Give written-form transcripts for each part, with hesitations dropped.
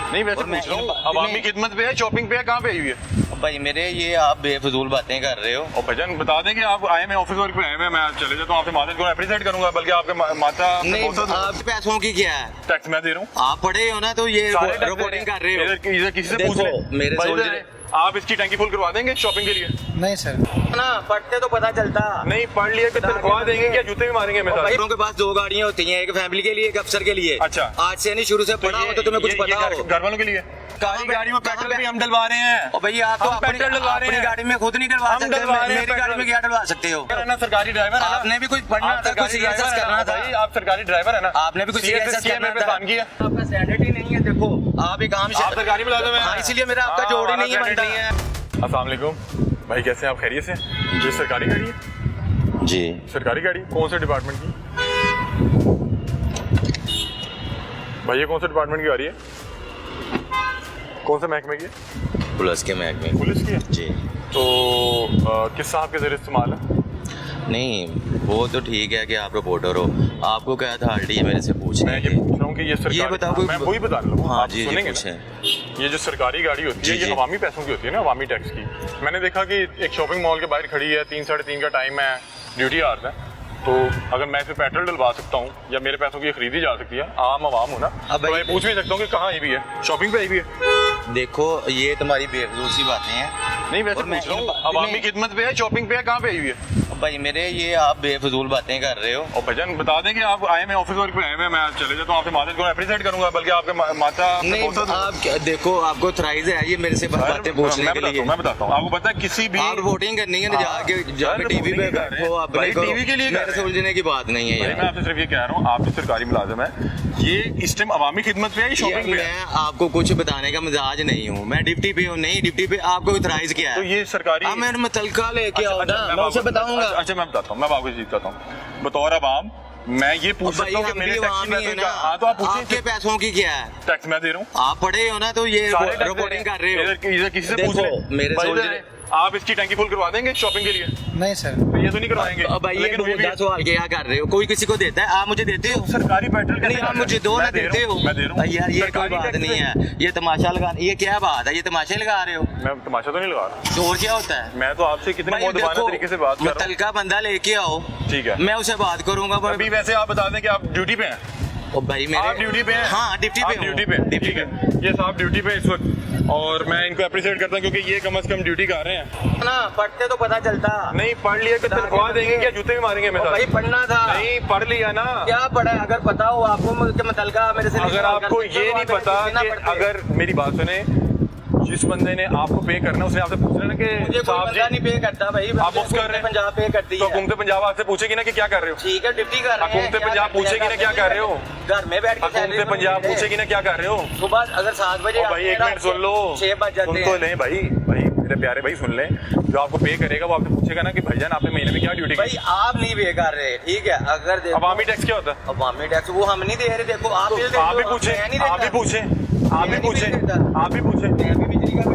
नहीं वैसे पूछ रहा हूँ, अवामी खिदमत पे है, शॉपिंग पे है, कहाँ पे आई हुई है? भाई मेरे ये आप बेफजूल बातें कर रहे हो। और भाईजान बता दें कि आप आए मैं ऑफिस वर्क पे आए मैं चले जाता हूँ, आपसे माता को अप्रिशिएट करूंगा, बल्कि आपके माता नहीं, आप पैसों की क्या है, टैक्स मैं दे रहा हूँ। आप पढ़े हो ना, तो ये रिपोर्टिंग कर रहे हो। इधर किसी से पूछ ले, मेरे सोल्जर आप इसकी टैंकी फुल करवा देंगे शॉपिंग के लिए? नहीं सर, ना पढ़ते तो पता चलता। नहीं पढ़ लिए तो तनख्वाह देंगे क्या जूते भी मारेंगे मेरे साथ? भाइयों के पास दो गाड़ियाँ होती हैं, एक फैमिली के लिए, एक अफसर के लिए। अच्छा, आज से नहीं, शुरू से पढ़ा हो तो तुम्हें कुछ पता हो। घर वालों के लिए गाड़ी में पेट्रोल भी हम डलवा रहे हैं। और भैया आप तो पेट्रोल डलवा रहे हैं, गाड़ी में खुद नहीं डलवा सकते, मेरी गाड़ी में क्या डलवा सकते हो? सरकारी ड्राइवर आपने भी कुछ पढ़ना था, कुछ सीएसएस करना था। आप सरकारी ड्राइवर है ना, आपने भी कुछ सीएसएस करना था। आपका सैलरी नहीं है, देखो आप एक काम आप सरकारी मुलाजिम हैं। हाँ, इसीलिए मेरा आपका जोड़ ही नहीं है, बनता है। अस्सलाम वालेकुम भाई, कैसे हैं आप? खैरियत से? ये सरकारी गाड़ी है जी? सरकारी गाड़ी कौन से डिपार्टमेंट की भाई? ये कौन से डिपार्टमेंट की गाड़ी है? कौन से महकमे की है? पुलिस के महकमे। पुलिस की है जी। तो किस साहब के जरिए इस्तेमाल है? नहीं वो तो ठीक है कि आप रिपोर्टर हो, आपको क्या अथॉरिटी है मेरे से पूछने मैं ये की? पूछ रहा हूँ कि ये सरकारी, ये बताओ, मैं वही बता रहा हूँ। हाँ आप जी, सुनेंगे पूछें। ना? ये जो सरकारी गाड़ी होती है जी, ये अवामी पैसों की होती है ना, अवामी टैक्स की। मैंने देखा कि एक शॉपिंग मॉल के बाहर खड़ी है, 3 साढ़े 3 का टाइम है, ड्यूटी आवर्स है, तो अगर मैं इस पे पेट्रोल डलवा सकता हूँ या मेरे पैसों की खरीदी जा सकती है, आम आवाम हो ना, तो मैं पूछ भी सकता हूँ कि कहाँ आई भी है, शॉपिंग पे आई भी है। देखो ये तुम्हारी बेफजूल सी बातें हैं। नहीं वैसे पूछ रहा हूँ, अवामी खिदमत पे है, शॉपिंग पे है, कहाँ पे आई हुई है? भाई मेरे ये आप बेफजूल बातें कर रहे हो। और भाईजान बता दें कि आप आए मैं ऑफिस वर्क पे आए मैं चले जाता हूँ, आपसे माता को अप्रिशिएट करूंगा, बल्कि आपके माता नहीं, आप देखो आपको थ्राइज है ये मेरे से बातें पूछने के लिए। मैं बताता हूँ आपको, पता है किसी भी आप वोटिंग करनी है ना, जाके टीवी पे बैठो, आप टीवी के लिए मेरे से उलझने की बात नहीं है। मैं आपसे सिर्फ ये कह रहा हूँ, आप भी सरकारी मुलाजिम है, ये इस टाइम अवामी खिदमत पे है, शॉपिंग पे है। मैं आपको कुछ बताने का मिजाज नहीं हूँ, मैं डिप्टी पे हूँ। नहीं डिप्टी पे आपको थ्राइज किया तो है, ये सरकारी मैं मुतलका लेके आओ ना, मैं उसे बताऊंगा। अच्छा मैं बताता हूँ, मैं आपको जीत कहता हूँ, बतौर अवाम मैं ये पूछ सकता हूँ कि मेरे टैक्स की पैसे का। हाँ तो आप पूछिए, आपके पैसों की क्या है? टैक्स मैं दे रहा हूँ। आप पढ़े हो ना, तो ये रिपोर्टिंग कर रहे हो। इधर किसी से पूछ ले, मेरे सोल्जर आप इसकी टैंकी फुल करवा देंगे शॉपिंग के लिए? नहीं सर, तो ये तो नहीं करवाएंगे। अब भाई ये बुरा सवाल क्या कर रहे हो? कोई किसी को देता है, आप मुझे देते हो? सरकारी पेट्रोल नहीं, आप मुझे दो ना देते हो। मैं दे रहा हूँ यार ये कोई बात नहीं है, ये तमाशा लगा, ये क्या बात है? ये तमाशे लगा रहे हो? मैं तमाशा तो नहीं लगा रहा। तो और क्या होता है? मैं तो आपसे कितने मुद्दाबाना तरीके से बात कर रहा हूँ। मुतलका बंदा लेके आओ, ठीक है, मैं उसे बात करूंगा। अभी वैसे आप बता दें कि आप ड्यूटी पे हैं? ओ भाई मेरे आप ड्यूटी पे हैं? हाँ ड्यूटी पे, ड्यूटी पे, ठीक है। ये साहब ड्यूटी पे इस वक्त, और मैं इनको अप्रिशिएट करता हूँ क्योंकि ये कम से कम ड्यूटी कर रहे हैं ना। पढ़ते तो पता चलता। नहीं पढ़ लिया तो तनख्वाह देंगे क्या जूते भी मारेंगे मेरे साथ? भाई पढ़ना था। नहीं पढ़ लिया ना, क्या पढ़ा है? अगर पता हो आपको मुतलका मेरे से, अगर आपको ये नहीं पता कि अगर मेरी बात सुने, जिस बंदे ने आपको पे करना उसने आपसे पूछ लेना कि साहब जी नहीं पे करता भाई, आप मुफ्त कर रहे हैं, पंजाब पे करती है। तो हुकूमत पंजाब आपसे पूछेगी ना कि क्या कर रहे हो? ठीक है ड्यूटी कर रहे हैं। हुकूमत पंजाब पूछेगी ना क्या कर रहे हो? घर में बैठ के हुकूमत पंजाब पूछेगी ना क्या कर रहे हो? सुबह अगर 7 बजे भाई एक मिनट सुन लो, 6 बज जाते सुन तो लें भाई, मेरे प्यारे भाई सुन लें, जो आपको पे करेगा वो आपसे पूछेगा ना कि भाईजान आपने महीने में क्या ड्यूटी की? भाई आप नहीं पे कर रहे, ठीक है? अगर अवामी टैक्स क्या होता है? अवामी टैक्स वो हम नहीं दे रहे। देखो आप भी पूछे, आप भी पूछे, आप भी पूछे, आप भी पूछे,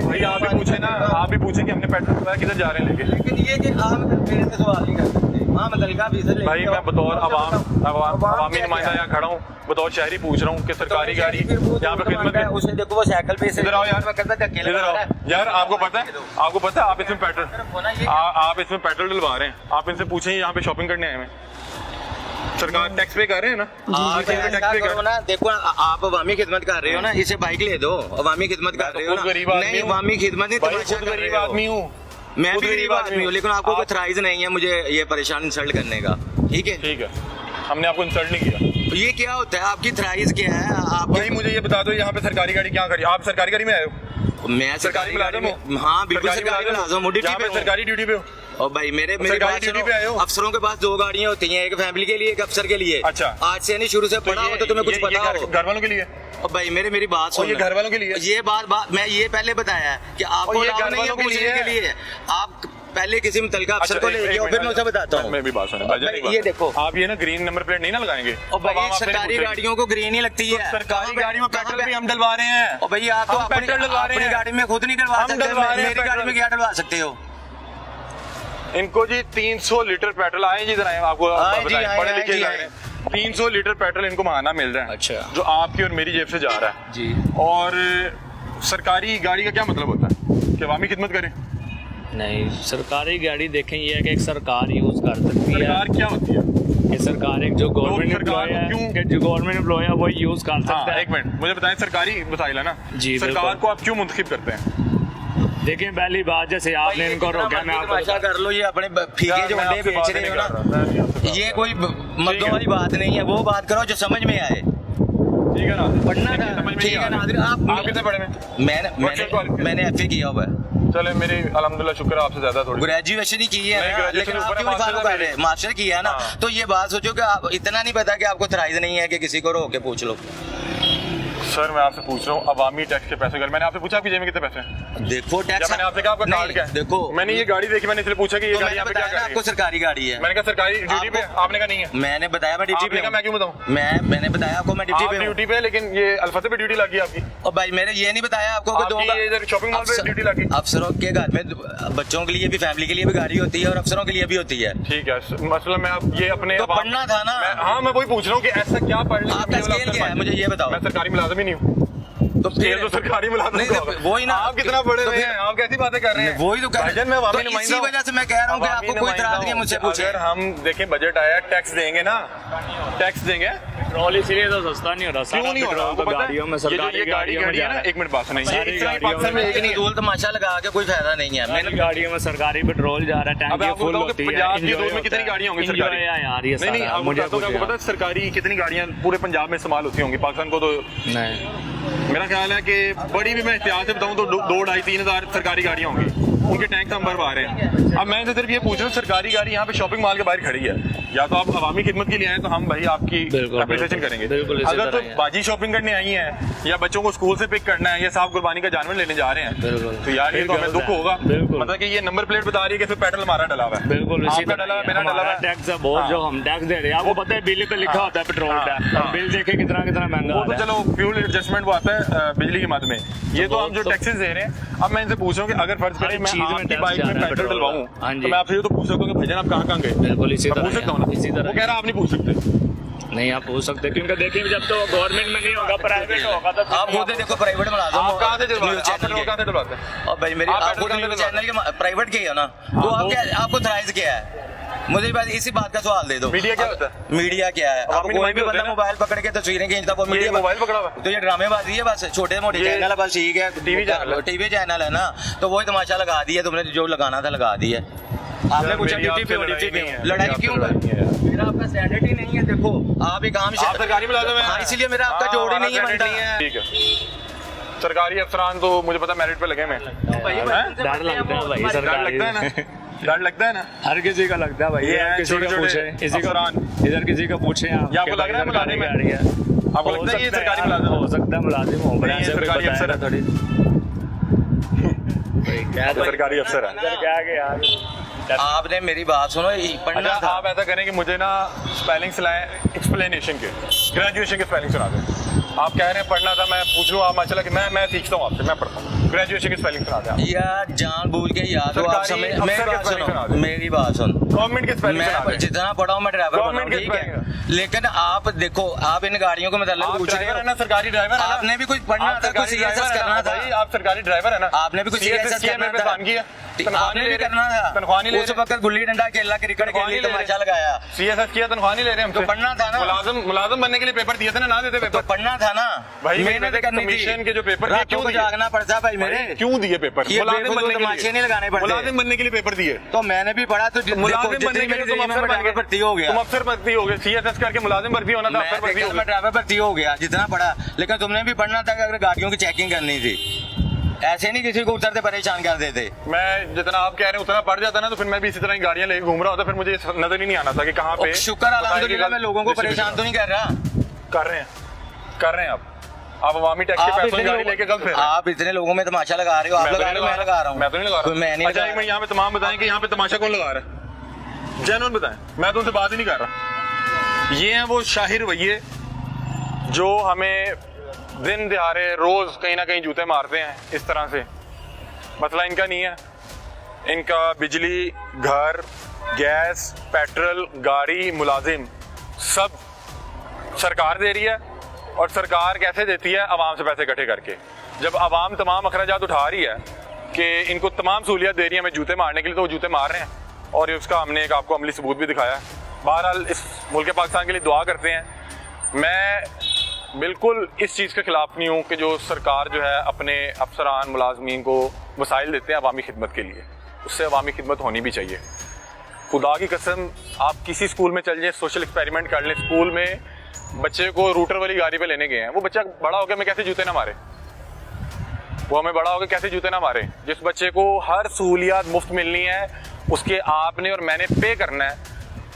भाई आप भी पूछे ना, आप भी पूछे कि हमने पेट्रोल डलवाया, किधर जा रहे हैं लेके? लेकिन ये कि आप मेरे से सवाल नहीं कर सकते। हाँ मुतलका भाई मैं बतौर अवामी नुमाइंदा यहाँ खड़ा हूँ, बतौर शहरी पूछ रहा हूँ कि सरकारी गाड़ी यहाँ पे खिदमत है। उसे देखो वो साइकिल पे इधर आओ यार, इधर आओ यार, आपको पता है आप इसमें पेट्रोल डलवा रहे हैं, आप इनसे पूछें यहाँ पे शॉपिंग करने आए हैं, सरकार टैक्स पे कर रहे हैं ना? टैक्स पे करो ना। देखो आप अवामी खिदमत कर रहे हो ना, इसे बाइक ले दो, अवामी खिदमत कर रहे हो ना। नहीं अवामी खिदमत नहीं, तमाशा कर रहे हो। गरीब आदमी हूँ, मैं भी गरीब आदमी हूँ, लेकिन आपको कोई थ्राइज नहीं है मुझे ये परेशान इंसल्ट करने का, ठीक है? ठीक है, हमने आपको इंसल्ट नहीं किया। ये क्या होता है? आपकी थ्राइज क्या है? आप भाई मुझे ये बता दो, यहाँ पे सरकारी गाड़ी क्या खड़ी? आप सरकारी गाड़ी में आए हो? मैं सरकारी मुलाजिम हूँ। हाँ बिल्कुल सरकारी मुलाजिम हूँ, ड्यूटी पे हूँ। सरकारी ड्यूटी पे हो? और भाई मेरी बात सुनो, अफसरों के पास 2 गाड़ियाँ होती हैं, एक फैमिली के लिए, एक अफसर के लिए। अच्छा, आज से नहीं, शुरू से पढ़ा हो तो तुम्हें कुछ पता हो। घर वालों के लिए? और भाई मेरी बात सुनो, ये घर वालों के लिए, ये बात मैं ये पहले बताया है कि आपको लाभ नहीं है पूछने के लिए। आप पहले किसी मुतलका अफसर को लेके आओ, फिर मैं उसे बताता हूँ। मैं भी बात सुनो, ये देखो आप ये ना ग्रीन नंबर प्लेट नहीं ना लगाएंगे। और भाई सरकारी गाड़ियों को ग्रीन ही लगती है। सरकारी गाड़ी में पेट्रोल भी हम डलवा रहे हैं। और भैया आप तो पेट्रोल डलवा रहे हैं, अपनी गाड़ी में खुद नहीं डलवा सकते, मेरी गाड़ी में क्या डलवा सकते हो? इनको जी 300 लीटर पेट्रोल आए जी, इधर आए, आपको पढ़े लिखे 300 लीटर पेट्रोल इनको महाना मिल रहा है, अच्छा। जो आपकी और मेरी जेब से जा रहा है जी। और सरकारी गाड़ी का क्या मतलब होता है कि अवामी खिदमत करें? नहीं, सरकारी गाड़ी देखें ये है कि एक सरकार यूज़ कर सकती है। सरकार क्या होती है? कि सरकार एक जो गवर्नमेंट सरकार एम्प्लॉय है, क्यों- कि जो गवर्नमेंट एम्प्लॉय है वो यूज़ कर सकता हाँ, है। एक मिनट मुझे बताएं, सरकारी वसाइल है ना जी, सरकार बिल्कुल। को आप क्यों मुंतखब करते हैं? देखिए पहली बात, जैसे आपने इनको रोका, मैं आपको तमाशा कर लो, ये अपने फीके जो अंडे बेच रहे हो ना, ये कोई मद्दों वाली बात नहीं है। वो बात करो जो समझ में आए। ठीक है ना, पढ़ना था, समझ में ठीक नहीं है आ ना, रहा। आप आप कितने पढ़े हैं? मैंने एफए किया हुआ है, चले मेरी अल्हम्दुलिल्लाह शुक्र है आपसे ज्यादा थोड़ी। ग्रेजुएशन ही की है नहीं, ना, graduation लेकिन आप ऊपर है, क्यों master फॉलो है कर रहे हैं? मास्टर किया है ना, हाँ। तो ये बात सोचो कि आप इतना नहीं पता कि आपको थराइज नहीं है कि किसी को रोक के पूछ लो। सर मैं आपसे पूछ रहा हूँ अवामी टैक्स के पैसे, मैंने आपसे पूछा आपकी जेब में कितने पैसे हैं? देखो या टैक्स, मैंने आपसे कहा आपका कार्ड क्या है? देखो मैंने ये गाड़ी देखी, मैंने इसलिए पूछा कि ये तो गाड़ी मैंने यहाँ पे क्या बताया कर ना रही आपको है? सरकारी गाड़ी है। मैंने कहा सरकारी ड्यूटी पे, आपने कहा नहीं है। मैंने बताया मैं ड्यूटी आपने पे कहा हूँ। मैं क्यों बताऊँ? मैंने बताया आपको मैं ड्यूटी आप पे हूँ। ड्यूटी पे है, लेकिन ये अल्फा पे ड्यूटी लगी आपकी। और भाई मैंने ये नहीं बताया आपको कि आपकी ये इधर शॉपिंग मॉल पे ड्यूटी लगी। अफसरों के घर में बच्चों के लिए भी, फैमिली के लिए भी गाड़ी होती है और अफसरों के लिए भी होती है। ठीक है, मसला मैं आप ये अपने तो पढ़ना था ना। हाँ मैं वही पूछ रहा हूँ कि ऐसा क्या पढ़ लें? आपका स्केल क्या है मुझे ये बताओ। मैं सरकारी मुलाजिम ही नहीं हूँ। तो स्केल तो सरकारी मुलाजिम नहीं, का तो होगा। वही ना। आप कितना पढ़े तो हुए हैं? आप कैसी बातें कर रहे हैं? वही तो कर भाईजान, मैं अवामी तो नुमाइंदा इसी हूँ। वजह से मैं कह रहा हूँ कि अवामी आपको कोई इतराज नहीं है नुमाइंदा मुझसे हूँ। पूछे। अगर हम देखें बजट आया, टैक्स देंगे ना, टैक्स देंगे। पेट्रोल इसलिए तो सस्ता नहीं हो रहा, क्यों नहीं हो रहा? पेट्रोल तो आपको पता है? गाड़ियों में, ये जो सरकारी ये गाड़ी गाड़ियों में खड़ी है जा ना, रहा है। एक मिनट बात सुनिए, सारी इस तरह गाड़ियों पाकिस्तान में में एक नहीं है। दूल तमाशा लगा के कोई फायदा नहीं है। मैंने गाड़ियों में सरकारी पेट्रोल जा रहा है, अब टैंकी आपको फुल बताऊं कि होती है। पंजाब की enjoy दूर में कितनी होता है। गाड़ियां होंगी enjoy सरकारी? है यार ये नहीं नहीं, सारा, आपको मुझे बताता हूं कि आपको पता है सरकारी कितनी गाड़ियां पूरे पंजाब में इस्तेमाल होती होंगी, पाकिस्तान को तो नहीं। मेरा ख्याल है कि बड़ी भी मैं एहतियात से बताऊं तो 2-2.5-3 हज़ार सरकारी गाड़ियां होंगी, उनके टैंक हम भरवा रहे हैं। अब मैं सिर्फ ये पूछ रहा हूँ, सरकारी गाड़ी यहाँ पे शॉपिंग मॉल के बाहर खड़ी है, या तो आप अवामी खिदमत के लिए आए तो हम भाई आपकी बिल्कुल, अप्रिसिएशन करेंगे। बिल्कुल इसी अगर तरह तो ही है। बाजी शॉपिंग करने आई हैं या बच्चों को स्कूल से पिक करना है या साहब कुर्बानी का जानवर लेने जा रहे हैं, बिल्कुल। तो यार ये तो हमें दुख होगा। बिल्कुल। मतलब कि ये नंबर प्लेट बता रही है कि इसमें पेट्रोल हमारा डला हुआ है, बिल्कुल इसी आपका तरह डला हुआ है, ही है। मेरा डला हुआ हमारा है। टैक्स है बहुत, जो हम टैक्स दे रहे हैं, आपको पता है बिल पे लिखा होता है पेट्रोल का, और बिल देखे कितना कितना महंगा वो आ तो रहा है। चलो फ्यूल एडजस्टमेंट वो आता है बिजली की मद में, ये तो हम जो तो- टैक्सेस दे रहे हैं। अब मैं इनसे पूछ रहा हूँ कि अगर फर्ज करें हर मैं चीज़ में आपकी टैक्स बाइक जा में रहा है पेट्रोल पेट्रोल डलवाऊं, हाँ जी। तो मैं आपसे ये तो पूछ सकता हूँ कि भाईजान आप कहाँ गए? बिल्कुल इसी मैं तरह पूछ सकता हूँ इसी ना, तरह वो कह रहा आप नहीं पूछ सकते। नहीं आप पूछ सकते, क्योंकि देखिए जब तो गवर्नमेंट में नहीं होगा, प्राइवेट होगा तो आप खुद देखो प्राइवेट मुलाजिम आप कहाँ से न्यूज़ डलवाते हैं? चैनल आप कहाँ से डलवाते हैं? और भाई मेरी आप आप पेट्रोल खुद कहाँ से न्यूज़ चैनल के प्राइवेट के ही हो ना, तो हाँ, आप तो- क्या आपको थराइज क्या है? मुझे बस इसी बात का सवाल दे दो। मीडिया क्या होता है? मीडिया क्या है? अब अवामी कोई भी नुमाइंदे बंदा होते हैं मोबाइल पकड़ के तस्वीरें खींचता वो ये मीडिया मोबाइल पकड़ा हुआ है। तो ये ड्रामेबाजी है, बस छोटे मोटे ये चैनल है, बस ठीक है। टीवी चैनल है। टीवी चैनल है ना, तो वही तमाशा लगा दिया तुमने, जो लगाना था लगा दिया। आपने पूछा मेरी ड्यूटी पे हो, आपसे ड्यूटी पे लड़ाई हो। नहीं है, लड़ाई मेरी क्यों? आपसे लड़ाई नहीं है। मेरा आपका सैनिटी नहीं है। देखो आप एक आम आप सरकारी मुलाजिम हैं। हाँ, इसीलिए मेरा आपका हाँ, जोड़ ही हमारा नहीं है credit बनता। ठीक है, सरकारी अफसरान तो मुझे पता मेरिट पे लगे मैं। डर लगता है भाई डर सरकारी लगता है ना, डर लगता है ना। हर किसी का लगता है भाई। ये आप है किसी का छोटे-छोटे पूछे, इसी का अफसरान। इधर किसी का पूछे आप, या आपको कि लग रहा है भाई मुलाजिम है? सरकारी गाड़ी है। आपको हो लगता है ये सकता है सरकारी यार, मुलाजिम हो सकता है मुलाजिम हो, बड़ा नहीं, ये ऐसे सरकारी बताया अफसर है। थोड़ी। क्या ये सरकारी अफसर है। क्या के यार आपने मेरी बात सुनो, पढ़ना अच्छा था। आप ऐसा करें कि मुझे ना स्पेलिंग सिलाएं एक्सप्लेनेशन के, ग्रेजुएशन के स्पेलिंग सुना दें। आप कह रहे हैं पढ़ना था, मैं पूछ लूँ आप माशाल्लाह कि मैं सीखता हूँ आपसे, मैं पढ़ता हूँ। ग्रेजुएशन की स्पेलिंग सुना दें आप। यार जान भूल के याद हो आप सरकारी समय मेरी अफसर के बात spelling सुना सुनो, दे। मेरी बात सुन। गवर्नमेंट के स्पेलिंग सुना मैं दें। जितना पढ़ा हूँ मैं ड्राइवर बना हूँ, Government के ठीक है, spelling लेकिन आप देखो आप इन गाड़ियों को मतलब आप पूछ रहे ड्राइवर है हो ना, सरकारी ड्राइवर है ना? आपने भी कुछ पढ़ना आप था, कुछ सरकारी CSS ड्राइवर है करना ना? था। भाई आप सरकारी ड्राइवर है ना? आपने भी कुछ CSS किया, मेरे पे करना काम किया। था, आपने भी करना था। तनख्वाह नहीं ले उस रहे। वक्त गुल्ली डंडा खेलना, क्रिकेट तनख्वाह खेलनी, नहीं ले रहे। तमाशा लगाया। CSS किया, तनख्वाह नहीं ले रहे हमसे। तो पढ़ना था ना। मुलाजिम बनने के लिए पेपर दिए थे ना देते तो पेपर। पढ़ना था ना भाई मेहनत करनी थी। कमीशन के जो पेपर दिए रातों क्यों को दिए? जागना पड़ता भाई मेरे। क्यों दिए पेपर? ये मुलाजिम बेफजूल बनने के तमाशे लिए नहीं लगाने पड़ते। मुलाजिम बनने के लिए पेपर दिए। तो मैंने भी पढ़ा, तो मुलाजिम बनने के लिए तुम अफसर बन गए, भर्ती हो गया। तुम अफसर भर्ती हो गए, CSS करके मुलाजिम भर्ती होना था, अफसर भर्ती हो मैं गए। ड्राइवर भर्ती हो गया जितना पढ़ा, लेकिन तुमने भी पढ़ना था कि अगर गाड़ियों की चेकिंग करनी थी, ऐसे नहीं किसी को उतरते परेशान कर देते। मैं जितना आप कह रहे हैं उतना पढ़ जाता ना, तो फिर मैं भी इसी तरह की गाड़ियां लेके घूम रहा होता, फिर मुझे नजर ही नहीं आना था कि कहाँ पे। शुक्र अल्हम्दुलिल्लाह मैं लोगों को परेशान तो नहीं कर रहा। कर रहे हैं आप अवामी टैक्स के पैसों की गाड़ी लेके कल फिर आप इतने लोगों में तमाशा लगा रहे हो, आप लगा रहे हो, मैं लगा रहा हूँ। मैं तो नहीं लगा रहा। मैं नहीं अच्छा लगा एक मिनट, यहाँ पे तमाम बताएं कि यहाँ पे तमाशा कौन लगा रहा है, जेन्युइन बताएं, मैं तो उनसे बात ही नहीं कर रहा। ये हैं वो शाहिर भैये जो हमें दिन दिहाड़े रोज कहीं ना कहीं जूते मारते हैं इस तरह से। मसला इनका नहीं है, इनका बिजली, घर, गैस, पेट्रोल, गाड़ी, मुलाजिम सब सरकार दे रही है, और सरकार कैसे देती है? आवाम से पैसे इकट्ठे करके। जब आवाम तमाम अखराजात उठा रही है कि इनको तमाम सहूलियत दे रही है हमें जूते मारने के लिए, तो वो जूते मार रहे हैं, और उसका हमने एक आपको अमली सबूत भी दिखाया है। बहरहाल इस मुल्क पाकिस्तान के लिए दुआ करते हैं। मैं बिल्कुल इस चीज़ के खिलाफ नहीं हूँ कि जो सरकार जो है अपने अफसरान मुलाजमीन को वसाइल देते हैं अवामी खिदमत के लिए, उससे अवामी खिदमत होनी भी चाहिए। खुदा की कसम, आप किसी स्कूल में चल जाए, सोशल एक्सपेरिमेंट कर लें, स्कूल में बच्चे को रूटर वाली गाड़ी पे लेने गए हैं, वो बच्चा बड़ा होकर हमें कैसे जूते ना मारे? वो हमें बड़ा होकर कैसे जूते ना मारे? जिस बच्चे को हर सहूलियत मुफ्त मिलनी है, उसके आपने और मैंने पे करना है,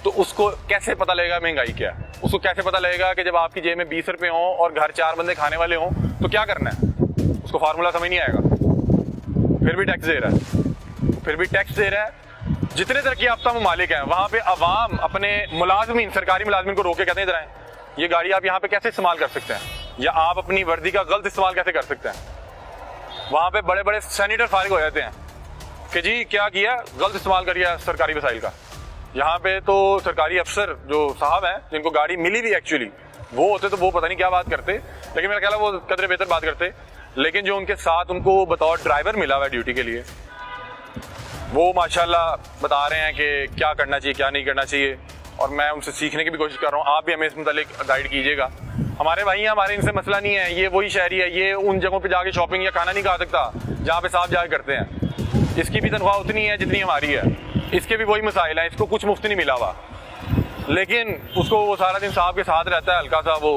तो उसको कैसे पता लगेगा महंगाई क्या है? उसको कैसे पता लगेगा कि जब आपकी जेब में 20 रुपये हों और घर 4 बंदे खाने वाले हों तो क्या करना है? उसको फार्मूला समझ नहीं आएगा। फिर भी टैक्स दे रहा है, फिर भी टैक्स दे रहा है। जितने तरक्की याफ्ता ममालिक हैं वहाँ पे अवाम अपने मुलाजमीन, सरकारी मुलाजमीन को रोक के कहते हैं, इधर आएं, ये गाड़ी आप यहाँ पे कैसे इस्तेमाल कर सकते हैं, या आप अपनी वर्दी का गलत इस्तेमाल कैसे कर सकते हैं? वहाँ पे बड़े बड़े सेनेटर फारिग हो जाते हैं कि जी क्या किया, गलत इस्तेमाल करिए सरकारी वसाइल का। यहाँ पे तो सरकारी अफसर जो साहब हैं जिनको गाड़ी मिली भी एक्चुअली, वो होते तो वो पता नहीं क्या बात करते, लेकिन मेरा ख्याल है वो कदरे बेहतर बात करते। लेकिन जो उनके साथ उनको बतौर ड्राइवर मिला हुआ है ड्यूटी के लिए, वो माशाल्लाह बता रहे हैं कि क्या करना चाहिए क्या नहीं करना चाहिए, और मैं उनसे सीखने की भी कोशिश कर रहा हूँ। आप भी हमें इस मुतालिक गाइड कीजिएगा। हमारे भाई हैं, हमारे इनसे मसला नहीं है, ये वही शहरी है, ये उन जगहों पे जाके शॉपिंग या खाना नहीं खा सकता जहाँ पे साहब जाके करते हैं। इसकी भी तनख्वाह उतनी है जितनी हमारी है, इसके भी वही मसाइल हैं, इसको कुछ मुफ्त नहीं मिला हुआ, लेकिन उसको वो सारा दिन साहब के साथ रहता है, हल्का सा वो